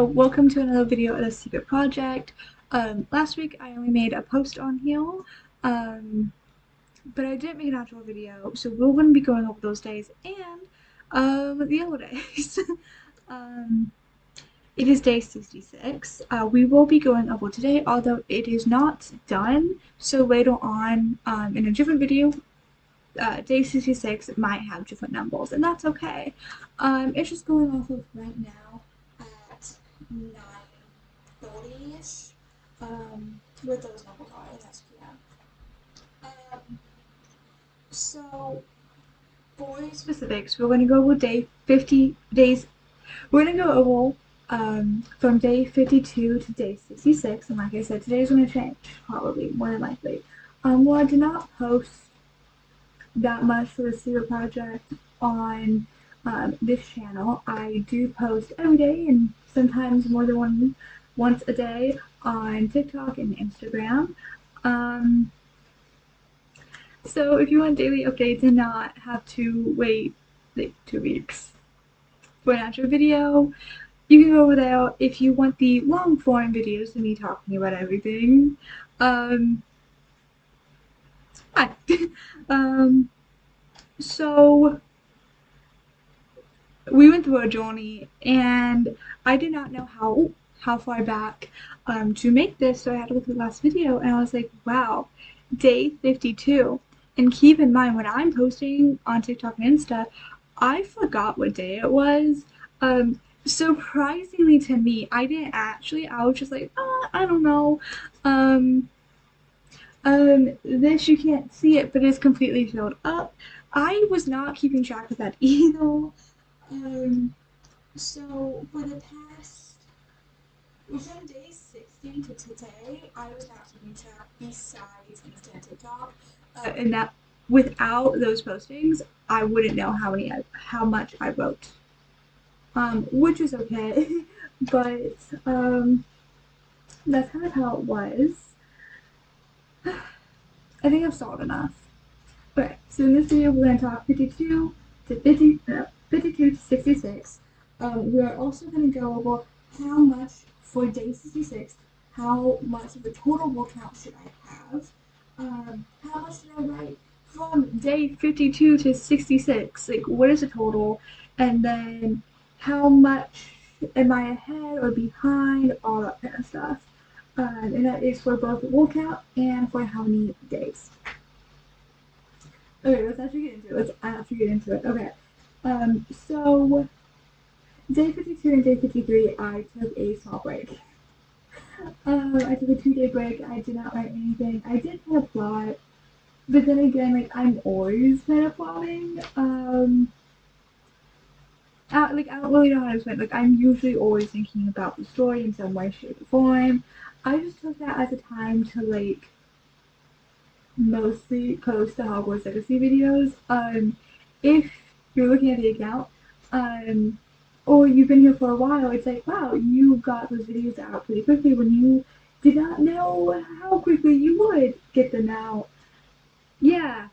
So welcome to another video of the Secret Project. Last week I only made a post on here, but I didn't make an actual video, so we're going to be going over those days and the other days. um, it is day 66. We will be going over today, although it is not done. So later on, in a different video, day 66 might have different numbers, and that's okay. It's just going off of right now at 9:30ish. What those numbers are in SPM. So for specifics, we're gonna go with day 50 days. We're gonna go over from day 52 to day 66, and like I said, today's gonna change probably more than likely. Well, I did not post that much for the Secret Project on this channel. I do post every day and sometimes more than once a day on TikTok and Instagram. So if you want daily updates and not have to wait like 2 weeks for an actual video, you can go over there. If you want the long form videos of me talking about everything, hi. um, so we went through a journey and I did not know how far back to make this, so I had to look at the last video and I was like, wow, day 52. And keep in mind, when I'm posting on TikTok and Insta, I forgot what day it was. Surprisingly to me, I didn't actually. I was just like, I don't know. This you can't see it, but it's completely filled up. I was not keeping track of that either. Um, so for the past, from day 60 to today, I was not keeping track besides Insta and TikTok. And that without those postings, I wouldn't know how much I wrote. Which is okay, but that's kind of how it was. I think I've solved enough. Okay, so in this video we're going to talk 52 to 52 to 66. We are also going to go over how much for day 66, how much of the total word count should I have, how much did I write from day 52 to 66, like what is the total, and then how much am I ahead or behind, all that kind of stuff. And that is for both the word count and for how many days. Okay, let's actually get into it. Okay. So day 52 and day 53, I took a small break. I took a 2-day break. I did not write anything. I did kind of plot, but then again, like I'm always kind of plotting. I don't really know how to explain. Like I'm usually always thinking about the story in some way, shape, or form. I just took that as a time to like mostly post the Hogwarts Legacy videos. If you're looking at the account, or you've been here for a while, it's like, wow, you got those videos out pretty quickly when you did not know how quickly you would get them out. Yeah.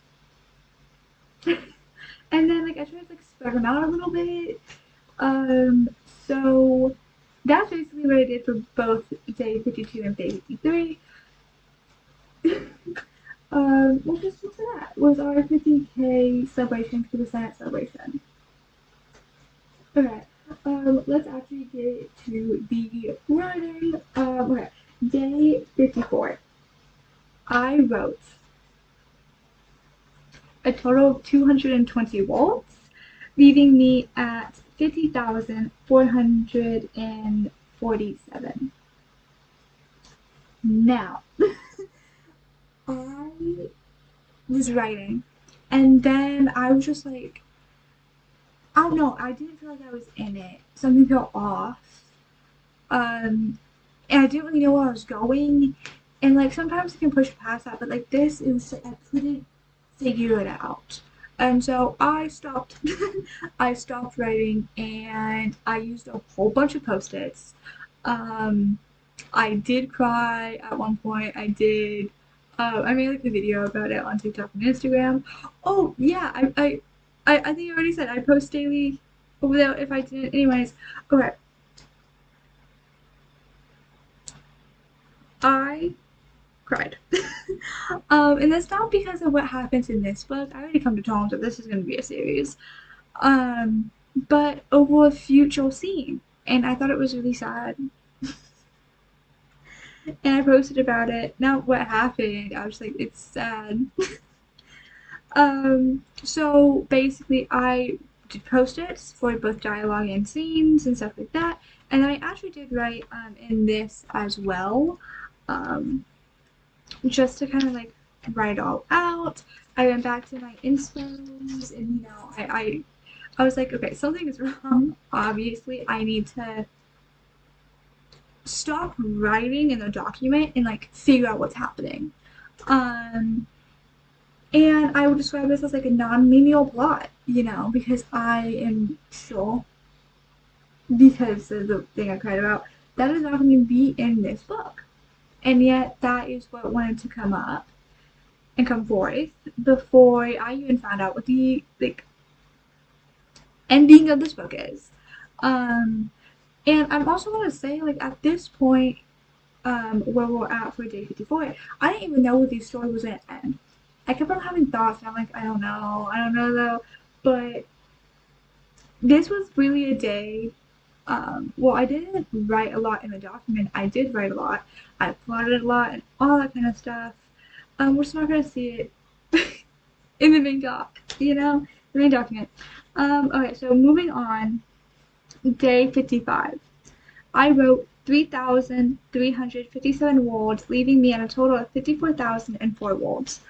And then like I tried to like spread them out a little bit. Um, so that's basically what I did for both day 52 and day 53. We'll just look at that. Was our 50K celebration for the Senate celebration. Okay, let's actually get to the writing. Okay, day 54. I wrote a total of 220 volts, leaving me at 50,447. Now, I was writing, and then I was just like, I don't know, I didn't feel like I was in it. Something felt off. And I didn't really know where I was going. And like sometimes I can push past that, but like this, it was like I couldn't figure it out. And so I stopped. I stopped writing, and I used a whole bunch of post-its. Um, I did cry at one point. I did. I made like a video about it on TikTok and Instagram. Oh yeah, I think I already said I post daily over there if I didn't. Anyways, okay. I cried. And that's not because of what happens in this book. I already come to terms that this is going to be a series. But over a future scene. And I thought it was really sad. And I posted about it. Not what happened. I was like, it's sad. So basically, I did post-its for both dialogue and scenes and stuff like that. And then I actually did write in this as well. Just to kind of like write it all out. I went back to my inspos and I was like, okay, something is wrong. Obviously, I need to stop writing in the document and like figure out what's happening. Um, and I would describe this as like a non-linear plot, because I am sure, because of the thing I cried about, that is not going to be in this book. And yet, that is what wanted to come up and come forth before I even found out what the like ending of this book is. And I'm also gonna say, like, at this point, where we're at for day 54, I didn't even know what the story was gonna end. I kept on having thoughts, and I'm like, I don't know though. But this was really a day. Well, I didn't write a lot in the document. I did write a lot. I plotted a lot and all that kind of stuff. We're just not gonna see it in the main doc, the main document. Okay, so moving on, day 55. I wrote 3,357 words, leaving me at a total of 54,004 words.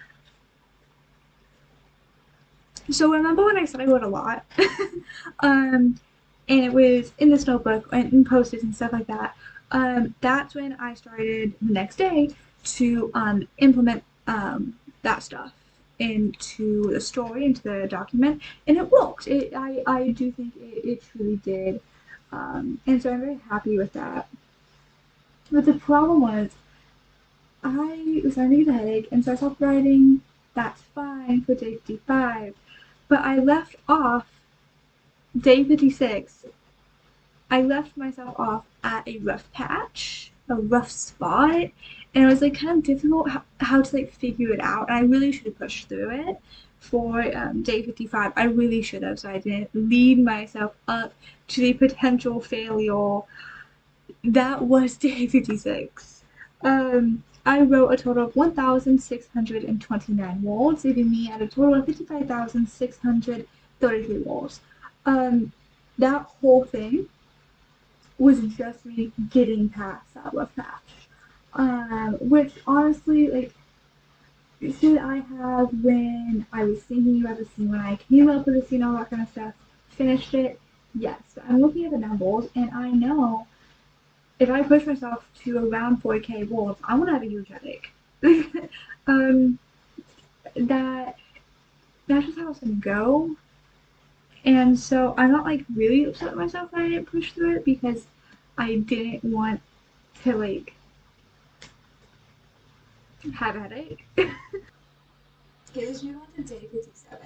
So remember when I said I wrote a lot? And it was in this notebook and in post-its and stuff like that. That's when I started the next day to implement that stuff into the story, into the document, and it worked. I do think it truly did. And so I'm very happy with that. But the problem was, I was starting to get a headache, and so I stopped writing. That's fine for day 55. But I left off day 56. I left myself off at a rough patch, a rough spot, and it was like kind of difficult how to like figure it out. And I really should have pushed through it for day 55. I really should have, so I didn't lead myself up to the potential failure that was day 56. I wrote a total of 1,629 words, leaving me at a total of 55,633 words. That whole thing was just me getting past that rough patch. Which honestly, like, should I have, when I was thinking about the scene, when I came up with the scene, all that kind of stuff, finished it? Yes. But I'm looking at the numbers, and I know if I push myself to around 4K words, I'm gonna have a huge headache. um, that that's just how it's gonna go. And so I'm not like really upset with myself that I didn't push through it, because I didn't want to like have a headache. Okay, let's move on to day 57.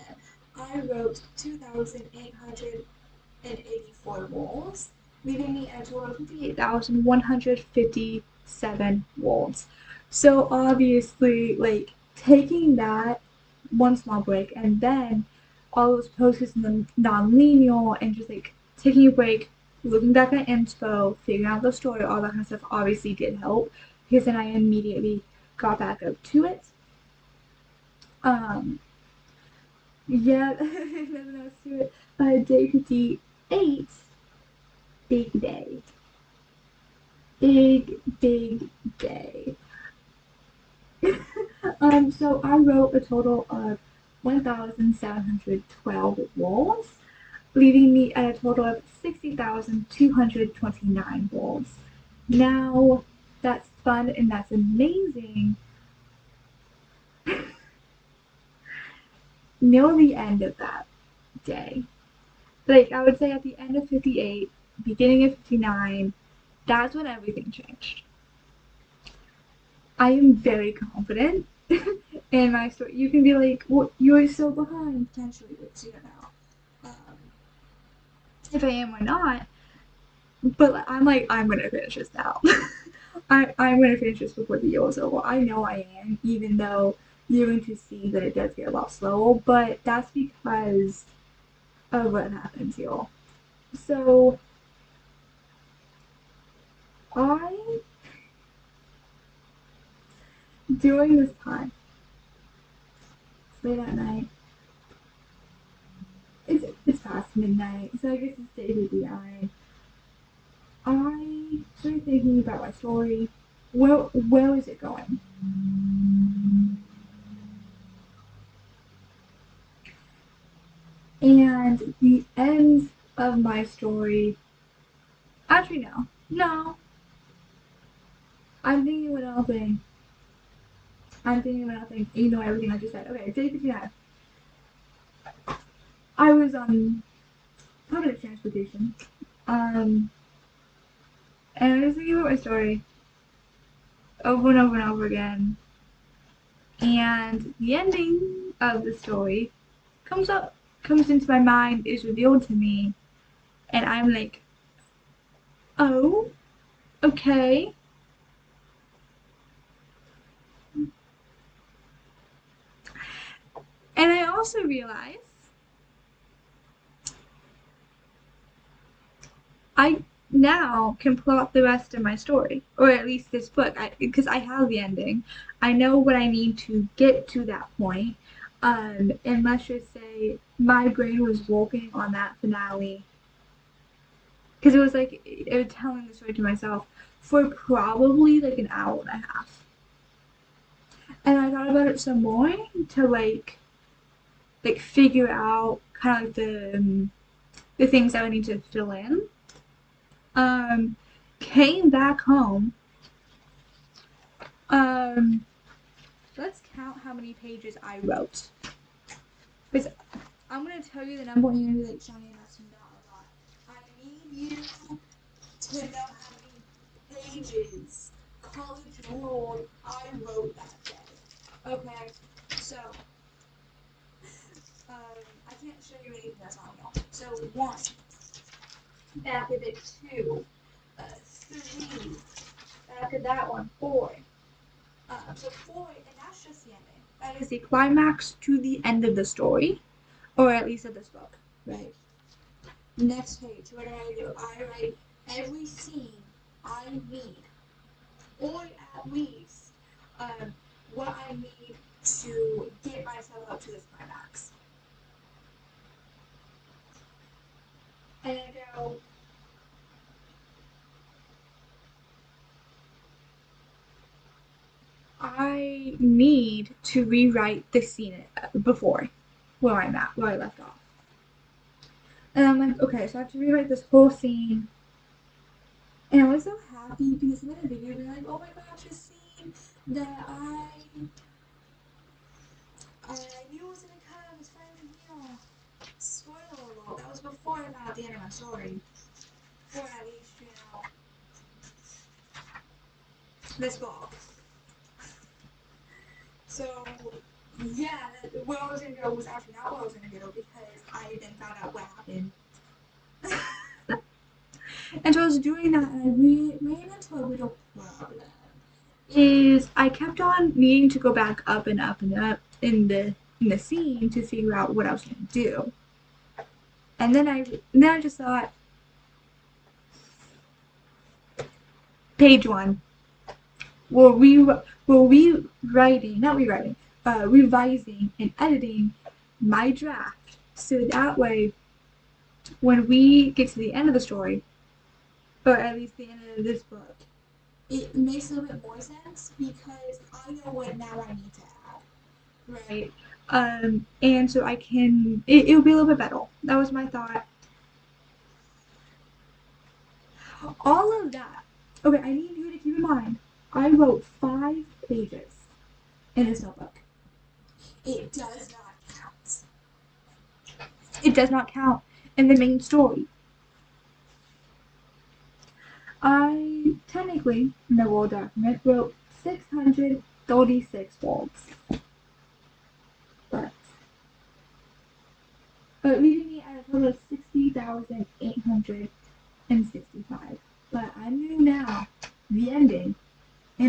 I wrote 2,884 words, leaving me at a total of 58,157 words. So obviously, like, taking that one small break and then all those posts in the non-linear and just like taking a break, looking back at inspo, figuring out the story, all that kind of stuff obviously did help, because then I immediately got back up to it. Yeah, nothing else to it. Day 58, big day. Big day. So I wrote a total of 1,712 words, leaving me at a total of 60,229 words. Now, that's fun and that's amazing. Near the end of that day, like I would say at the end of 58, beginning of 59, that's when everything changed. I am very confident in my story. You can be like, well, you're so behind potentially, which you don't know if I am or not. But I'm like, I'm gonna finish this now. I'm going to finish this before the year is over. I know I am, even though you're going to see that it does get a lot slower, but that's because of what happens, y'all. So, I, during this time, it's late at night, it's past midnight, so I guess it's day to day. I started thinking about my story. Where is it going? And the end of my story. Actually, no. No. I'm thinking of another thing. I'm thinking of another thing. Ignore everything I just said. Okay, day 59. I was on public transportation. Um, and I was thinking about my story over and over and over again. And the ending of the story comes into my mind, is revealed to me, and I'm like, oh, okay. And I also realize I now can plot the rest of my story, or at least this book, because I have the ending. I know what I need to get to that point. And let's just say my brain was working on that finale, because it was like it was telling the story to myself for probably like an hour and a half. And I thought about it some more to like figure out kind of like the things that I need to fill in. Um, Came back home. Um, let's count how many pages I wrote. Because I'm gonna tell you the number and you're gonna be like, Shani, that's not a lot. I need you to know how many pages college ruled I wrote that day. Okay, so I can't show you anything that's on y'all. So 1, back of it 2, 3, back of that one 4. So 4, and that's just the ending. That is the climax to the end of the story, or at least of this book, right? Next page, what do? I write every scene I need, or at least um, what I need to get myself up to this climax. And I go, I need to rewrite the scene before where I'm at, where I left off. And I'm like, okay, so I have to rewrite this whole scene. And I was so happy because in the video, they're like, oh my gosh, a scene that I knew was gonna come. It's finally here. Spoiler alert, that was before I found out the end of my story. Or at least, this book. So, yeah, where I was gonna go was actually not where I was gonna go because I then found out what happened. And so I was doing that and I ran into a little problem. Is I kept on needing to go back up and up and up in the scene to figure out what I was gonna do. And then I just thought, page 1, revising and editing my draft so that way when we get to the end of the story, or at least the end of this book, it makes a little bit more sense because I know what now I need to add, right? And so I can, it'll be a little bit better. That was my thought. All of that. Okay, I need you to keep in mind, I wrote 5 pages in this notebook. It does not count. It does not count in the main story. I technically, in the Word document, wrote 636 words. But leaving me at a total of 60,865. But I knew now the ending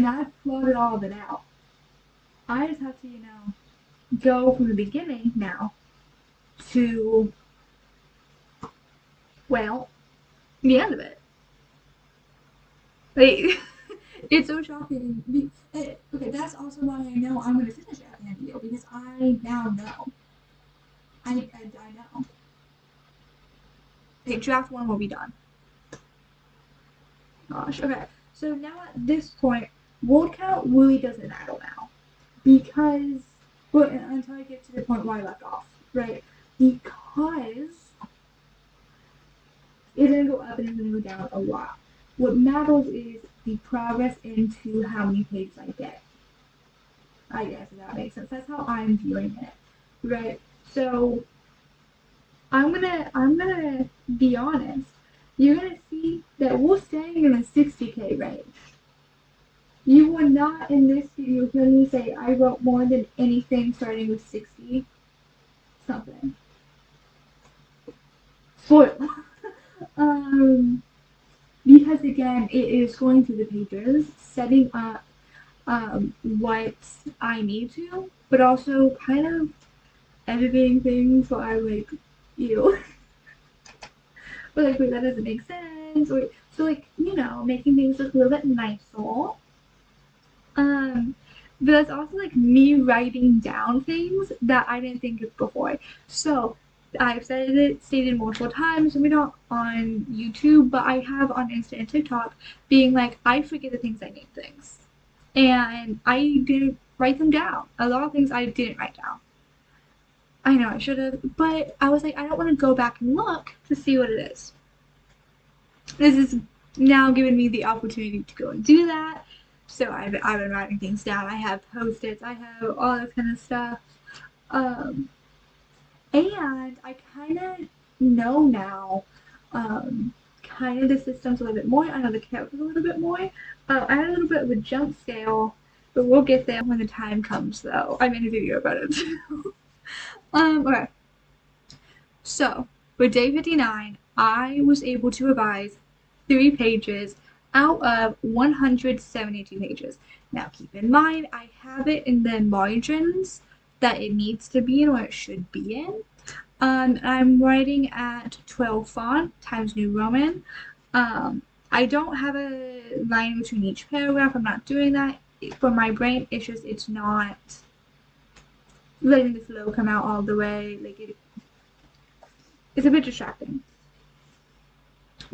and I've plotted all of it out. I just have to, go from the beginning now to, well, the end of it. Like, it's so shocking. Okay, that's also why I know I'm going to finish it at the end of the year, because I now know. I know. Okay, draft 1 will be done. Gosh, okay. So now at this point, word count really doesn't matter now. Because, well, until I get to the point where I left off, right? Because it didn't go up and it didn't go down a lot. What matters is the progress into how many pages I get. I guess if that makes sense. That's how I'm viewing it, right? So I'm gonna be honest. You're gonna see that we're staying in the 60K range. You will not in this video hear me say I wrote more than anything starting with 60 something. Spoiler. Because again, it is going through the pages, setting up what I need to, but also kind of editing things so I'm like, ew. But like, wait, that doesn't make sense. Or so like, making things look a little bit nicer. But that's also like me writing down things that I didn't think of before. So I've stated multiple times, maybe not on YouTube, but I have on Insta and TikTok, being like, I forget the things I need things. And I didn't write them down. A lot of things I didn't write down. I know I should have, but I was like, I don't want to go back and look to see what it is. This is now giving me the opportunity to go and do that. So I've been writing things down. I have Post-its. I have all this kind of stuff. And I kind of know now, kind of the systems a little bit more. I know the characters a little bit more. I had a little bit of a jump scale, but we'll get there when the time comes, though. I made a video about it too. Okay. So for day 59, I was able to revise 3 pages out of 172 pages. Now keep in mind, I have it in the margins that it needs to be in, or it should be in. I'm writing at 12 font, Times New Roman. I don't have a line between each paragraph. I'm not doing that. For my brain, it's not letting the flow come out all the way. It's a bit distracting.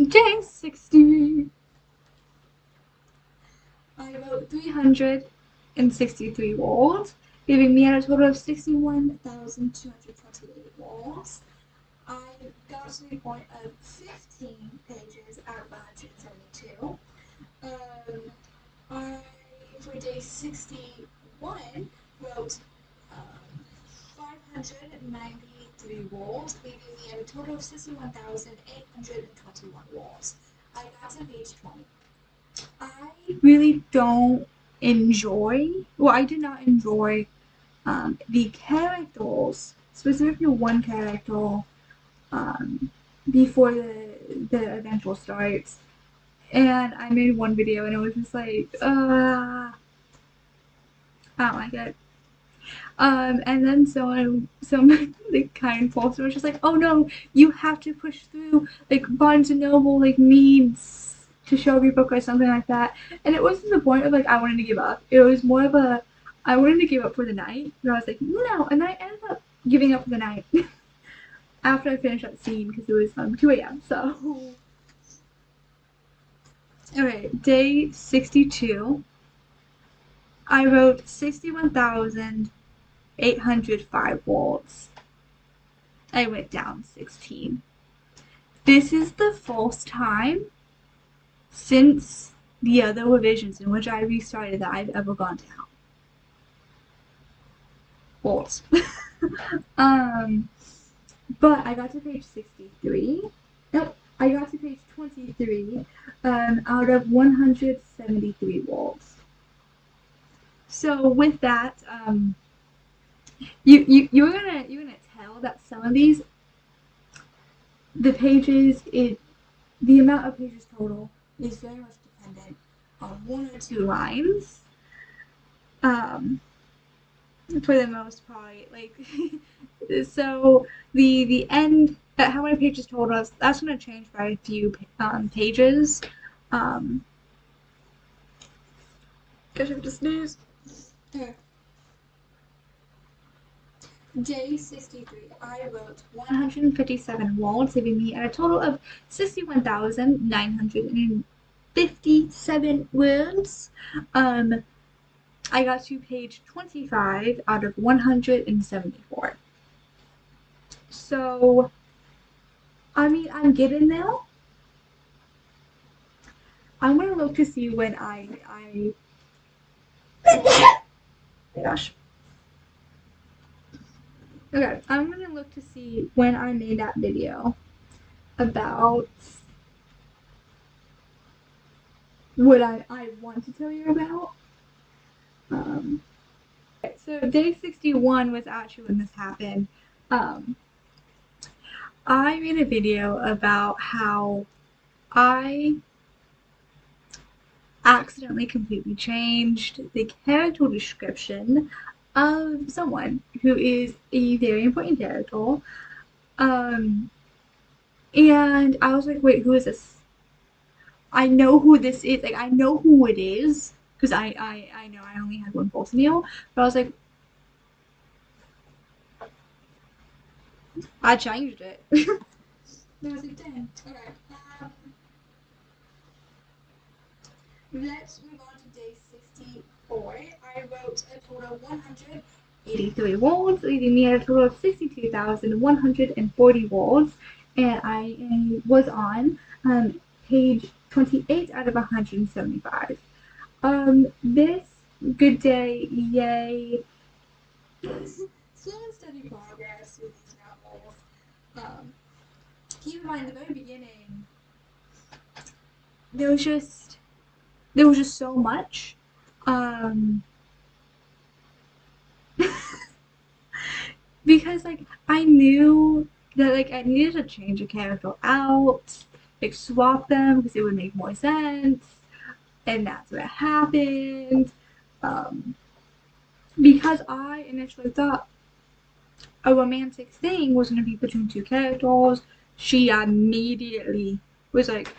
Day 60. I wrote 363 words, giving me a total of 61,228 words. I got to the point of 15 pages out of 172. I, for day 61, wrote 593 words, leaving me a total of 61,821 words. I got to page 20. I really don't enjoy, well, I did not enjoy the characters, specifically one character, before the eventual starts. And I made one video and it was just like, I don't like it. And then some like kind person was just like, oh no, you have to push through, like Barnes and Noble like needs to show every book or something like that. And it wasn't the point of like I wanted to give up. It was more of a I wanted to give up for the night. And I was like, no, and I ended up giving up for the night after I finished that scene because it was 2 a.m. So okay, day 62. I wrote 61,805 words. I went down 16. This is the first time since the other revisions in which I restarted that I've ever gone down. Words. But I got to page 63. Nope, I got to page 23 out of 173 words. So with that, you're gonna tell that some of these, the pages, the amount of pages total is very much dependent one or two lines. For the most part, like so the end. How many pages told us that's going to change by a few pages. Guess I have to sneeze. Okay. Day 63. I wrote 157 words, leaving me at a total of 61,957 words. I got to page 25 out of 174. So, I mean, I'm getting there. I'm gonna look to see when oh my gosh. Okay, I'm gonna look to see when I made that video about what I want to tell you about. So day 61 was actually when this happened. I made a video about how I accidentally completely changed the character description of someone who is a very important character. And I was like, wait, who is this? I know who this is. Like, I know who it is because I know I only had one voicemail, but I was like, I changed it. There was a 10. Okay. Let's move on to day 64. I wrote a total of 183 words, leaving me at a total of 62,140 words, and I was on page 28 out of 175. This good day, yay. Slow and steady progress with these novels. Keep in mind, the very beginning, there was just so much. Because like I knew that like I needed to change a character out, like swap them because it would make more sense, and that's what happened. Um, because I initially thought a romantic thing was going to be between two characters, she immediately was like,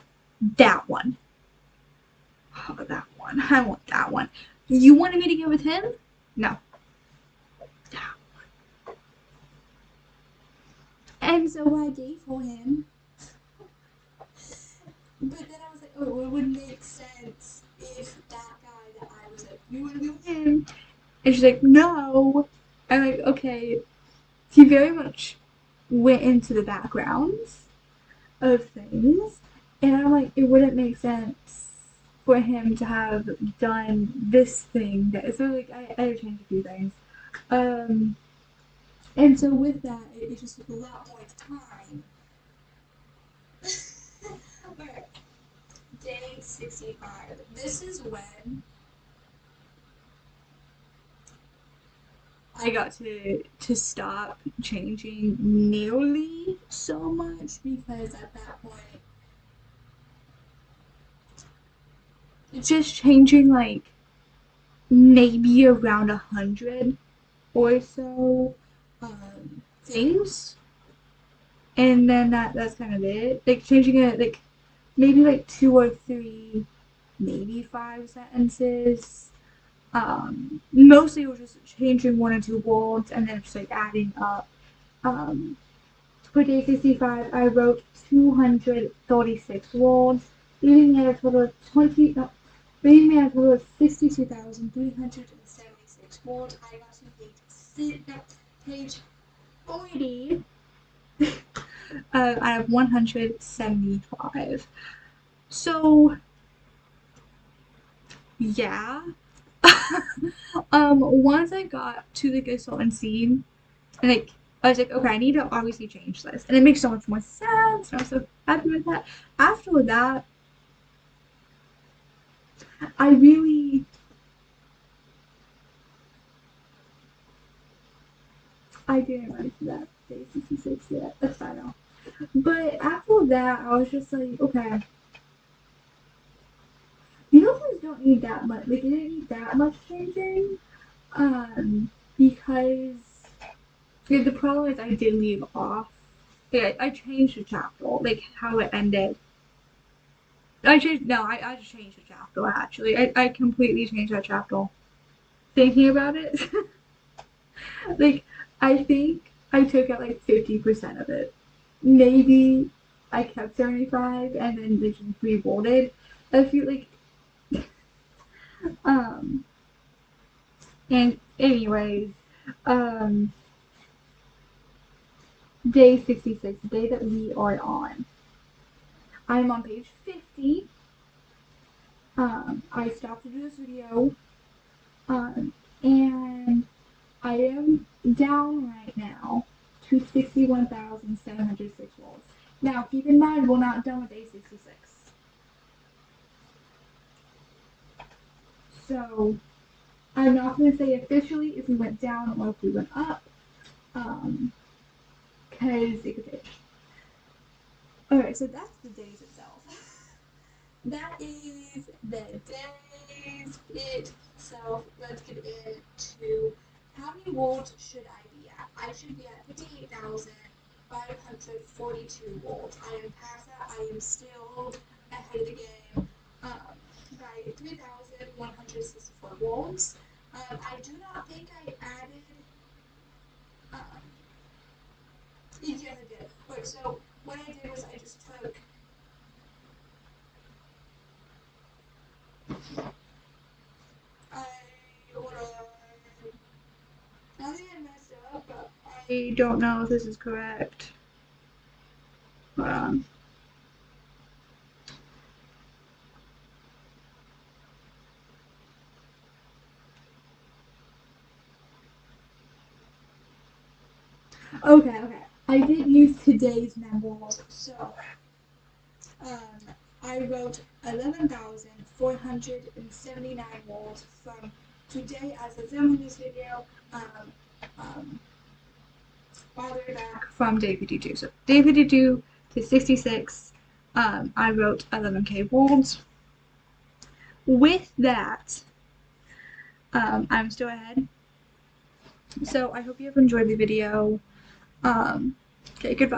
that one. Oh, that one. I want that one. You wanted me to get with him? No. And so I gave for him. But then I was like, oh, it would make sense if that guy that I was like, you want to be with him? And she's like, no. I'm like, okay. He very much went into the backgrounds of things. And I'm like, it wouldn't make sense for him to have done this thing. So like, I had to change a few things. And so with that, it just took a lot more time. Okay. Day 65. This is when I got to stop changing nearly so much because at that point, just changing like maybe around 100 or so things, and then that's kind of it. Like changing it like maybe like 2 or 3, maybe 5 sentences. Mostly it was just changing 1 or 2 words and then just like adding up. For day 65, I wrote 236 words, leaving me at a total of 62,376 words. I got to page 40 out of 175. So, yeah. Once I got to like a certain scene, like I was like, okay, I need to obviously change this, and it makes so much more sense. And I was so happy with that. After that, I really, I didn't write for that day 66 yet. That's fine. But after that, I was just like, okay, you know who's don't need that much. Like, it didn't need that much changing. Because the problem is I did leave off. Yeah, I changed the chapter, like how it ended. I just changed the chapter actually. I completely changed that chapter. Thinking about it, like I think I took out like 50% of it. Maybe I kept 75 and then they just revolted. I feel like um and anyways, um day 66, the day that we are on. I'm on page 50. I stopped to do this video. And I am down right now to 61,706 volts. Now, keep in mind, we're not done with A66. So, I'm not going to say officially if we went down or if we went up, because it could change. Alright, so that's the days itself. That is the days itself. Let's get into how many volts should I be at? I should be at 58,542 volts. I am past that. I am still ahead of the game by 3,164 volts. I do not think I added. Yes, I did. Wait, so what I did was I just took. I I think I messed up, but I don't know if this is correct. Hold on. Okay. I did use today's numbers, so I wrote 11,479 volts from today as of filming this video, all the way back from day 52. So day 52 to 66, I wrote 11k volts. With that, I'm still ahead. So I hope you have enjoyed the video. Okay, goodbye.